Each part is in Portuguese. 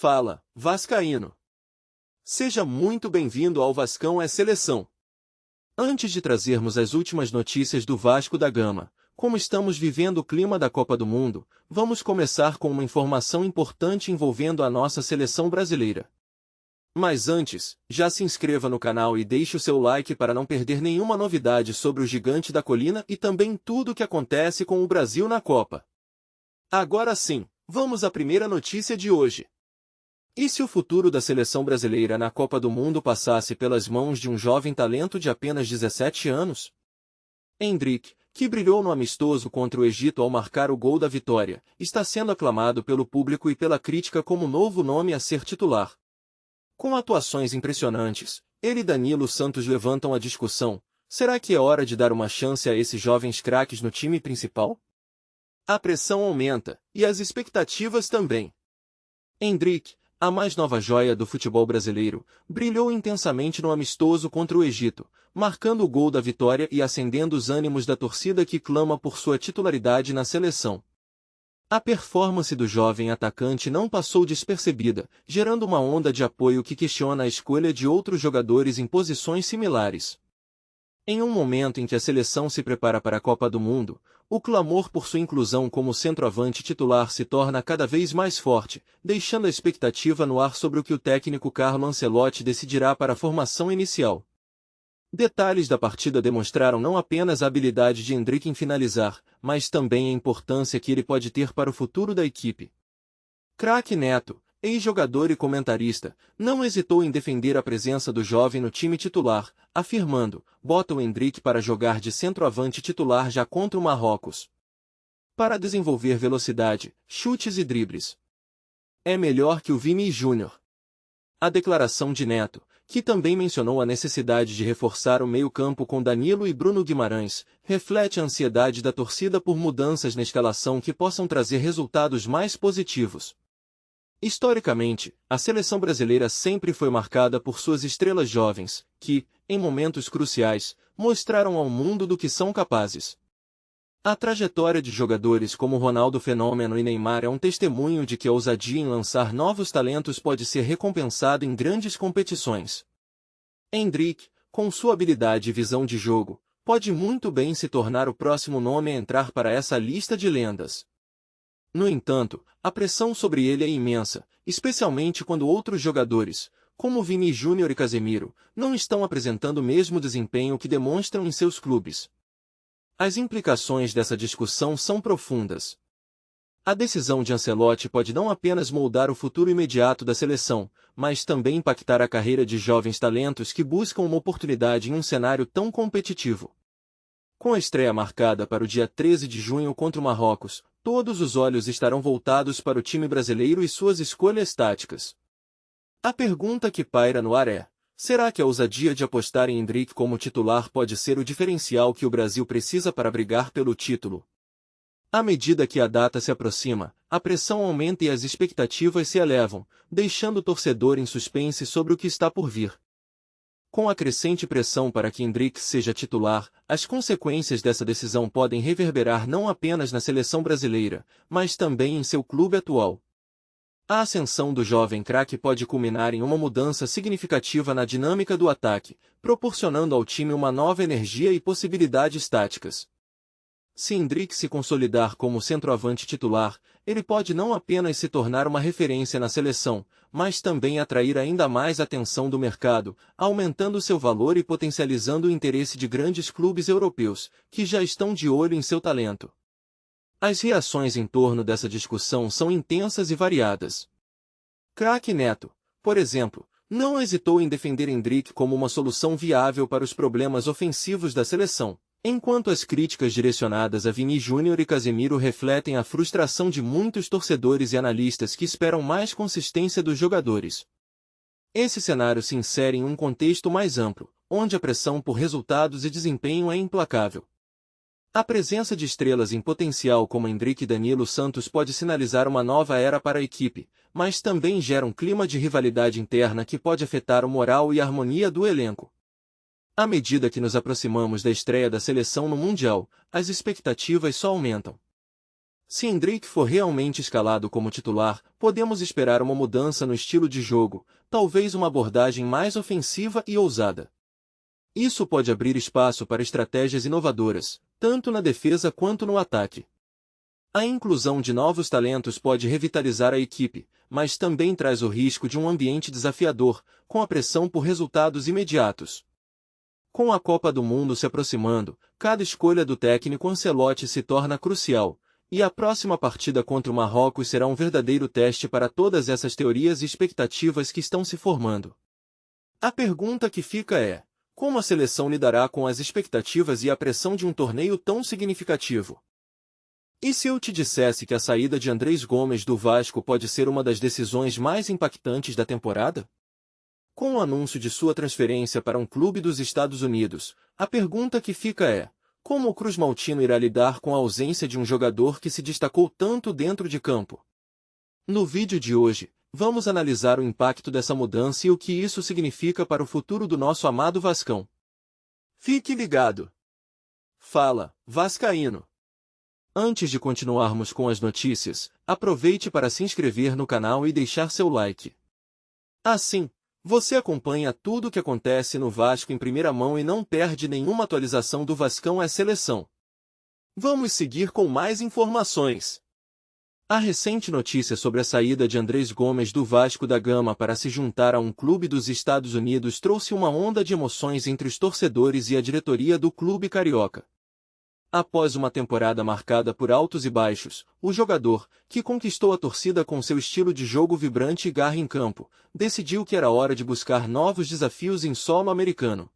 Fala, vascaíno! Seja muito bem-vindo ao Vascão é Seleção. Antes de trazermos as últimas notícias do Vasco da Gama, como estamos vivendo o clima da Copa do Mundo, vamos começar com uma informação importante envolvendo a nossa seleção brasileira. Mas antes, já se inscreva no canal e deixe o seu like para não perder nenhuma novidade sobre o Gigante da Colina e também tudo o que acontece com o Brasil na Copa. Agora sim, vamos à primeira notícia de hoje. E se o futuro da seleção brasileira na Copa do Mundo passasse pelas mãos de um jovem talento de apenas 17 anos? Endrick, que brilhou no amistoso contra o Egito ao marcar o gol da vitória, está sendo aclamado pelo público e pela crítica como novo nome a ser titular. Com atuações impressionantes, ele e Danilo Santos levantam a discussão: será que é hora de dar uma chance a esses jovens craques no time principal? A pressão aumenta, e as expectativas também. Endrick, a mais nova joia do futebol brasileiro, brilhou intensamente no amistoso contra o Egito, marcando o gol da vitória e acendendo os ânimos da torcida que clama por sua titularidade na seleção. A performance do jovem atacante não passou despercebida, gerando uma onda de apoio que questiona a escolha de outros jogadores em posições similares. Em um momento em que a seleção se prepara para a Copa do Mundo, o clamor por sua inclusão como centroavante titular se torna cada vez mais forte, deixando a expectativa no ar sobre o que o técnico Carlo Ancelotti decidirá para a formação inicial. Detalhes da partida demonstraram não apenas a habilidade de Endrick em finalizar, mas também a importância que ele pode ter para o futuro da equipe. Craque Neto, ex-jogador e comentarista, não hesitou em defender a presença do jovem no time titular, afirmando: bota o Endrick para jogar de centroavante titular já contra o Marrocos. Para desenvolver velocidade, chutes e dribles. É melhor que o Vini Júnior. A declaração de Neto, que também mencionou a necessidade de reforçar o meio-campo com Danilo e Bruno Guimarães, reflete a ansiedade da torcida por mudanças na escalação que possam trazer resultados mais positivos. Historicamente, a seleção brasileira sempre foi marcada por suas estrelas jovens, que, em momentos cruciais, mostraram ao mundo do que são capazes. A trajetória de jogadores como Ronaldo Fenômeno e Neymar é um testemunho de que a ousadia em lançar novos talentos pode ser recompensada em grandes competições. Endrick, com sua habilidade e visão de jogo, pode muito bem se tornar o próximo nome a entrar para essa lista de lendas. No entanto, a pressão sobre ele é imensa, especialmente quando outros jogadores, como Vini Júnior e Casemiro, não estão apresentando o mesmo desempenho que demonstram em seus clubes. As implicações dessa discussão são profundas. A decisão de Ancelotti pode não apenas moldar o futuro imediato da seleção, mas também impactar a carreira de jovens talentos que buscam uma oportunidade em um cenário tão competitivo. Com a estreia marcada para o dia 13 de junho contra o Marrocos, todos os olhos estarão voltados para o time brasileiro e suas escolhas táticas. A pergunta que paira no ar é: será que a ousadia de apostar em Endrick como titular pode ser o diferencial que o Brasil precisa para brigar pelo título? À medida que a data se aproxima, a pressão aumenta e as expectativas se elevam, deixando o torcedor em suspense sobre o que está por vir. Com a crescente pressão para que Endrick seja titular, as consequências dessa decisão podem reverberar não apenas na seleção brasileira, mas também em seu clube atual. A ascensão do jovem craque pode culminar em uma mudança significativa na dinâmica do ataque, proporcionando ao time uma nova energia e possibilidades táticas. Se Endrick se consolidar como centroavante titular, ele pode não apenas se tornar uma referência na seleção, mas também atrair ainda mais a atenção do mercado, aumentando seu valor e potencializando o interesse de grandes clubes europeus, que já estão de olho em seu talento. As reações em torno dessa discussão são intensas e variadas. Craque Neto, por exemplo, não hesitou em defender Endrick como uma solução viável para os problemas ofensivos da seleção, enquanto as críticas direcionadas a Vini Júnior e Casemiro refletem a frustração de muitos torcedores e analistas que esperam mais consistência dos jogadores. Esse cenário se insere em um contexto mais amplo, onde a pressão por resultados e desempenho é implacável. A presença de estrelas em potencial como Endrick e Danilo Santos pode sinalizar uma nova era para a equipe, mas também gera um clima de rivalidade interna que pode afetar o moral e a harmonia do elenco. À medida que nos aproximamos da estreia da seleção no Mundial, as expectativas só aumentam. Se Hendrick for realmente escalado como titular, podemos esperar uma mudança no estilo de jogo, talvez uma abordagem mais ofensiva e ousada. Isso pode abrir espaço para estratégias inovadoras, tanto na defesa quanto no ataque. A inclusão de novos talentos pode revitalizar a equipe, mas também traz o risco de um ambiente desafiador, com a pressão por resultados imediatos. Com a Copa do Mundo se aproximando, cada escolha do técnico Ancelotti se torna crucial, e a próxima partida contra o Marrocos será um verdadeiro teste para todas essas teorias e expectativas que estão se formando. A pergunta que fica é: como a seleção lidará com as expectativas e a pressão de um torneio tão significativo? E se eu te dissesse que a saída de Andrés Gomes do Vasco pode ser uma das decisões mais impactantes da temporada? Com o anúncio de sua transferência para um clube dos Estados Unidos, a pergunta que fica é: como o Cruz Maltino irá lidar com a ausência de um jogador que se destacou tanto dentro de campo? No vídeo de hoje, vamos analisar o impacto dessa mudança e o que isso significa para o futuro do nosso amado Vascão. Fique ligado! Fala, Vascaíno! Antes de continuarmos com as notícias, aproveite para se inscrever no canal e deixar seu like. Assim, você acompanha tudo o que acontece no Vasco em primeira mão e não perde nenhuma atualização do Vascão Seleção. Vamos seguir com mais informações. A recente notícia sobre a saída de Andrés Gomes do Vasco da Gama para se juntar a um clube dos Estados Unidos trouxe uma onda de emoções entre os torcedores e a diretoria do clube carioca. Após uma temporada marcada por altos e baixos, o jogador, que conquistou a torcida com seu estilo de jogo vibrante e garra em campo, decidiu que era hora de buscar novos desafios em solo americano.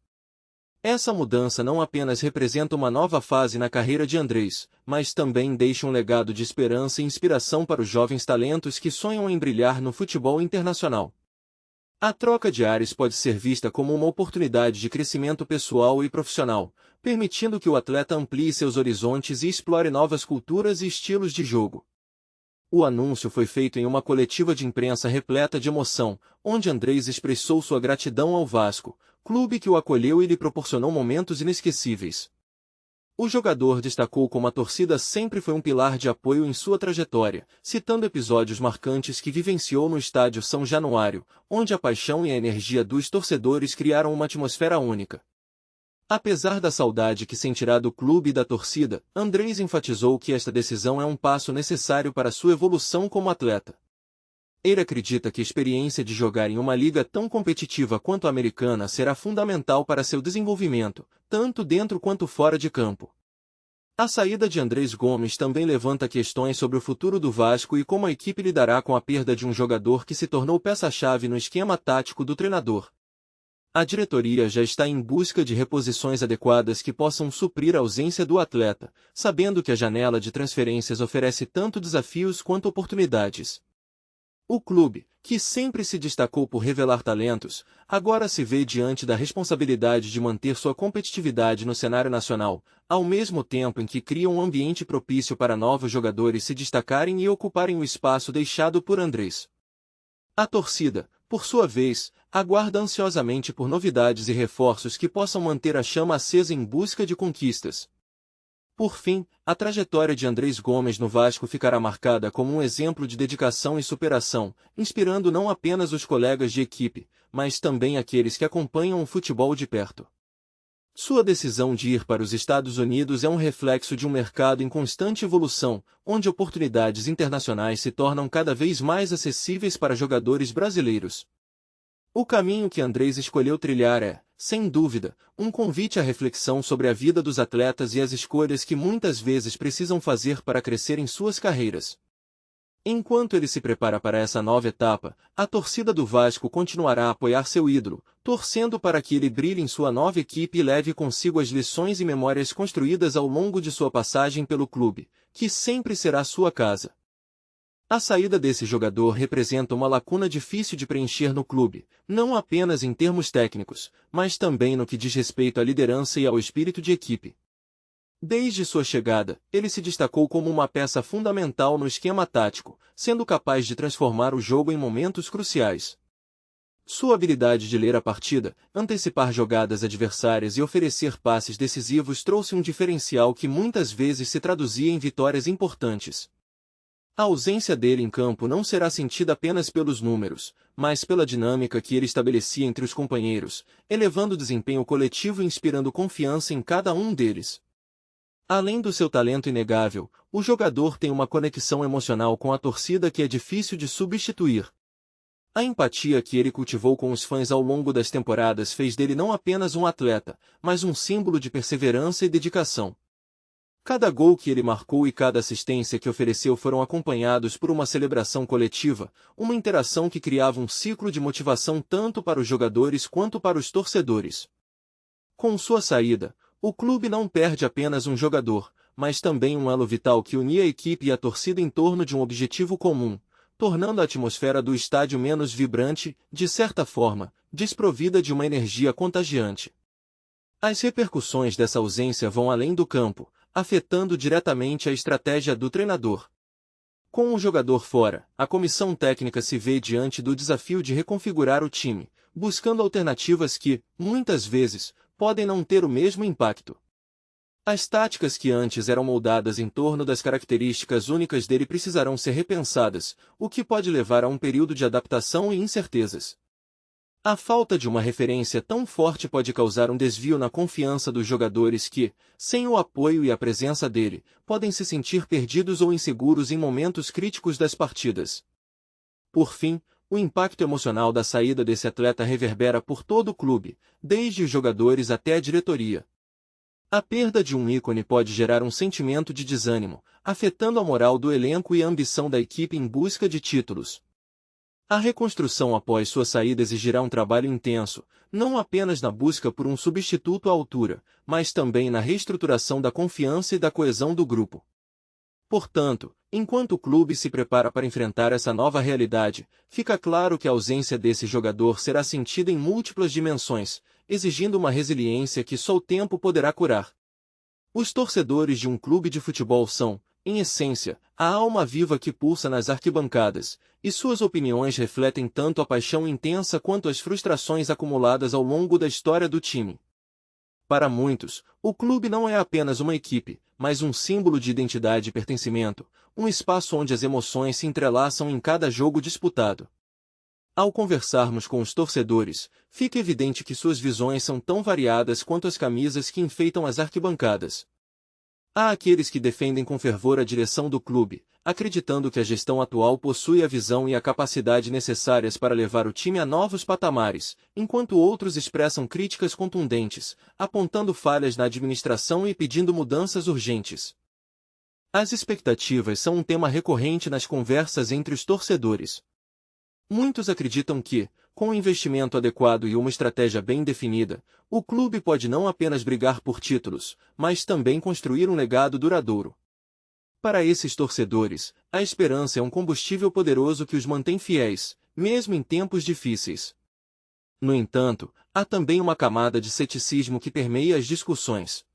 Essa mudança não apenas representa uma nova fase na carreira de Andrés, mas também deixa um legado de esperança e inspiração para os jovens talentos que sonham em brilhar no futebol internacional. A troca de ares pode ser vista como uma oportunidade de crescimento pessoal e profissional, permitindo que o atleta amplie seus horizontes e explore novas culturas e estilos de jogo. O anúncio foi feito em uma coletiva de imprensa repleta de emoção, onde Andrés expressou sua gratidão ao Vasco, clube que o acolheu e lhe proporcionou momentos inesquecíveis. O jogador destacou como a torcida sempre foi um pilar de apoio em sua trajetória, citando episódios marcantes que vivenciou no estádio São Januário, onde a paixão e a energia dos torcedores criaram uma atmosfera única. Apesar da saudade que sentirá do clube e da torcida, Andrés enfatizou que esta decisão é um passo necessário para sua evolução como atleta. Ele acredita que a experiência de jogar em uma liga tão competitiva quanto a americana será fundamental para seu desenvolvimento, tanto dentro quanto fora de campo. A saída de Andrés Gomes também levanta questões sobre o futuro do Vasco e como a equipe lidará com a perda de um jogador que se tornou peça-chave no esquema tático do treinador. A diretoria já está em busca de reposições adequadas que possam suprir a ausência do atleta, sabendo que a janela de transferências oferece tanto desafios quanto oportunidades. O clube, que sempre se destacou por revelar talentos, agora se vê diante da responsabilidade de manter sua competitividade no cenário nacional, ao mesmo tempo em que cria um ambiente propício para novos jogadores se destacarem e ocuparem o espaço deixado por Andrés. A torcida, por sua vez, aguarda ansiosamente por novidades e reforços que possam manter a chama acesa em busca de conquistas. Por fim, a trajetória de Andrés Gomes no Vasco ficará marcada como um exemplo de dedicação e superação, inspirando não apenas os colegas de equipe, mas também aqueles que acompanham o futebol de perto. Sua decisão de ir para os Estados Unidos é um reflexo de um mercado em constante evolução, onde oportunidades internacionais se tornam cada vez mais acessíveis para jogadores brasileiros. O caminho que Andrés escolheu trilhar é, sem dúvida, um convite à reflexão sobre a vida dos atletas e as escolhas que muitas vezes precisam fazer para crescer em suas carreiras. Enquanto ele se prepara para essa nova etapa, a torcida do Vasco continuará a apoiar seu ídolo, torcendo para que ele brilhe em sua nova equipe e leve consigo as lições e memórias construídas ao longo de sua passagem pelo clube, que sempre será sua casa. A saída desse jogador representa uma lacuna difícil de preencher no clube, não apenas em termos técnicos, mas também no que diz respeito à liderança e ao espírito de equipe. Desde sua chegada, ele se destacou como uma peça fundamental no esquema tático, sendo capaz de transformar o jogo em momentos cruciais. Sua habilidade de ler a partida, antecipar jogadas adversárias e oferecer passes decisivos trouxe um diferencial que muitas vezes se traduzia em vitórias importantes. A ausência dele em campo não será sentida apenas pelos números, mas pela dinâmica que ele estabelecia entre os companheiros, elevando o desempenho coletivo e inspirando confiança em cada um deles. Além do seu talento inegável, o jogador tem uma conexão emocional com a torcida que é difícil de substituir. A empatia que ele cultivou com os fãs ao longo das temporadas fez dele não apenas um atleta, mas um símbolo de perseverança e dedicação. Cada gol que ele marcou e cada assistência que ofereceu foram acompanhados por uma celebração coletiva, uma interação que criava um ciclo de motivação tanto para os jogadores quanto para os torcedores. Com sua saída, o clube não perde apenas um jogador, mas também um elo vital que unia a equipe e a torcida em torno de um objetivo comum, tornando a atmosfera do estádio menos vibrante, de certa forma, desprovida de uma energia contagiante. As repercussões dessa ausência vão além do campo, afetando diretamente a estratégia do treinador. Com o jogador fora, a comissão técnica se vê diante do desafio de reconfigurar o time, buscando alternativas que, muitas vezes, podem não ter o mesmo impacto. As táticas que antes eram moldadas em torno das características únicas dele precisarão ser repensadas, o que pode levar a um período de adaptação e incertezas. A falta de uma referência tão forte pode causar um desvio na confiança dos jogadores que, sem o apoio e a presença dele, podem se sentir perdidos ou inseguros em momentos críticos das partidas. Por fim, o impacto emocional da saída desse atleta reverbera por todo o clube, desde os jogadores até a diretoria. A perda de um ícone pode gerar um sentimento de desânimo, afetando a moral do elenco e a ambição da equipe em busca de títulos. A reconstrução após sua saída exigirá um trabalho intenso, não apenas na busca por um substituto à altura, mas também na reestruturação da confiança e da coesão do grupo. Portanto, enquanto o clube se prepara para enfrentar essa nova realidade, fica claro que a ausência desse jogador será sentida em múltiplas dimensões, exigindo uma resiliência que só o tempo poderá curar. Os torcedores de um clube de futebol são, em essência, a alma viva que pulsa nas arquibancadas, e suas opiniões refletem tanto a paixão intensa quanto as frustrações acumuladas ao longo da história do time. Para muitos, o clube não é apenas uma equipe, mas um símbolo de identidade e pertencimento, um espaço onde as emoções se entrelaçam em cada jogo disputado. Ao conversarmos com os torcedores, fica evidente que suas visões são tão variadas quanto as camisas que enfeitam as arquibancadas. Há aqueles que defendem com fervor a direção do clube, acreditando que a gestão atual possui a visão e a capacidade necessárias para levar o time a novos patamares, enquanto outros expressam críticas contundentes, apontando falhas na administração e pedindo mudanças urgentes. As expectativas são um tema recorrente nas conversas entre os torcedores. Muitos acreditam que, com um investimento adequado e uma estratégia bem definida, o clube pode não apenas brigar por títulos, mas também construir um legado duradouro. Para esses torcedores, a esperança é um combustível poderoso que os mantém fiéis, mesmo em tempos difíceis. No entanto, há também uma camada de ceticismo que permeia as discussões.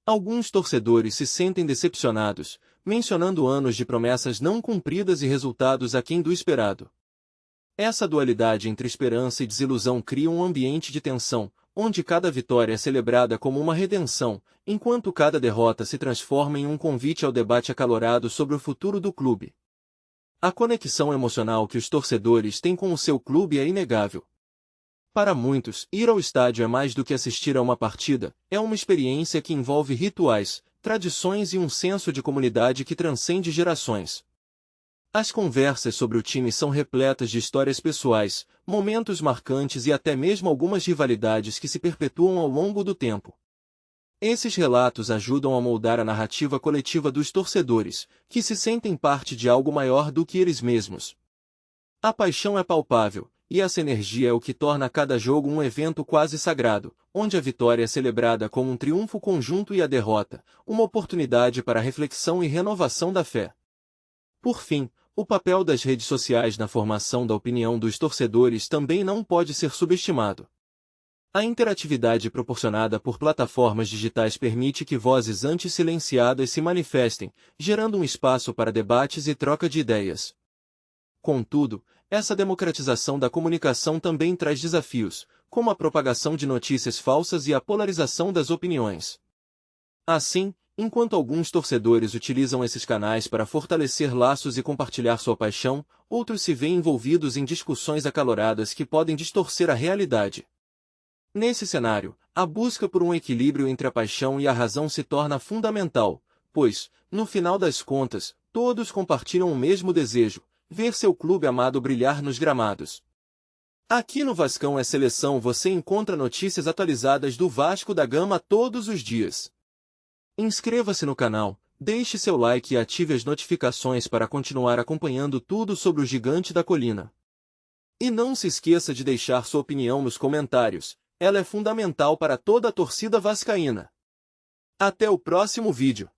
Alguns torcedores se sentem decepcionados, mencionando anos de promessas não cumpridas e resultados aquém do esperado. Essa dualidade entre esperança e desilusão cria um ambiente de tensão, onde cada vitória é celebrada como uma redenção, enquanto cada derrota se transforma em um convite ao debate acalorado sobre o futuro do clube. A conexão emocional que os torcedores têm com o seu clube é inegável. Para muitos, ir ao estádio é mais do que assistir a uma partida, é uma experiência que envolve rituais, tradições e um senso de comunidade que transcende gerações. As conversas sobre o time são repletas de histórias pessoais, momentos marcantes e até mesmo algumas rivalidades que se perpetuam ao longo do tempo. Esses relatos ajudam a moldar a narrativa coletiva dos torcedores, que se sentem parte de algo maior do que eles mesmos. A paixão é palpável, e essa energia é o que torna cada jogo um evento quase sagrado, onde a vitória é celebrada como um triunfo conjunto e a derrota, uma oportunidade para reflexão e renovação da fé. Por fim, o papel das redes sociais na formação da opinião dos torcedores também não pode ser subestimado. A interatividade proporcionada por plataformas digitais permite que vozes antes silenciadas se manifestem, gerando um espaço para debates e troca de ideias. Contudo, essa democratização da comunicação também traz desafios, como a propagação de notícias falsas e a polarização das opiniões. Assim, Enquanto alguns torcedores utilizam esses canais para fortalecer laços e compartilhar sua paixão, outros se veem envolvidos em discussões acaloradas que podem distorcer a realidade. Nesse cenário, a busca por um equilíbrio entre a paixão e a razão se torna fundamental, pois, no final das contas, todos compartilham o mesmo desejo: ver seu clube amado brilhar nos gramados. Aqui no Vascão é Seleção você encontra notícias atualizadas do Vasco da Gama todos os dias. Inscreva-se no canal, deixe seu like e ative as notificações para continuar acompanhando tudo sobre o Gigante da Colina. E não se esqueça de deixar sua opinião nos comentários, ela é fundamental para toda a torcida vascaína. Até o próximo vídeo.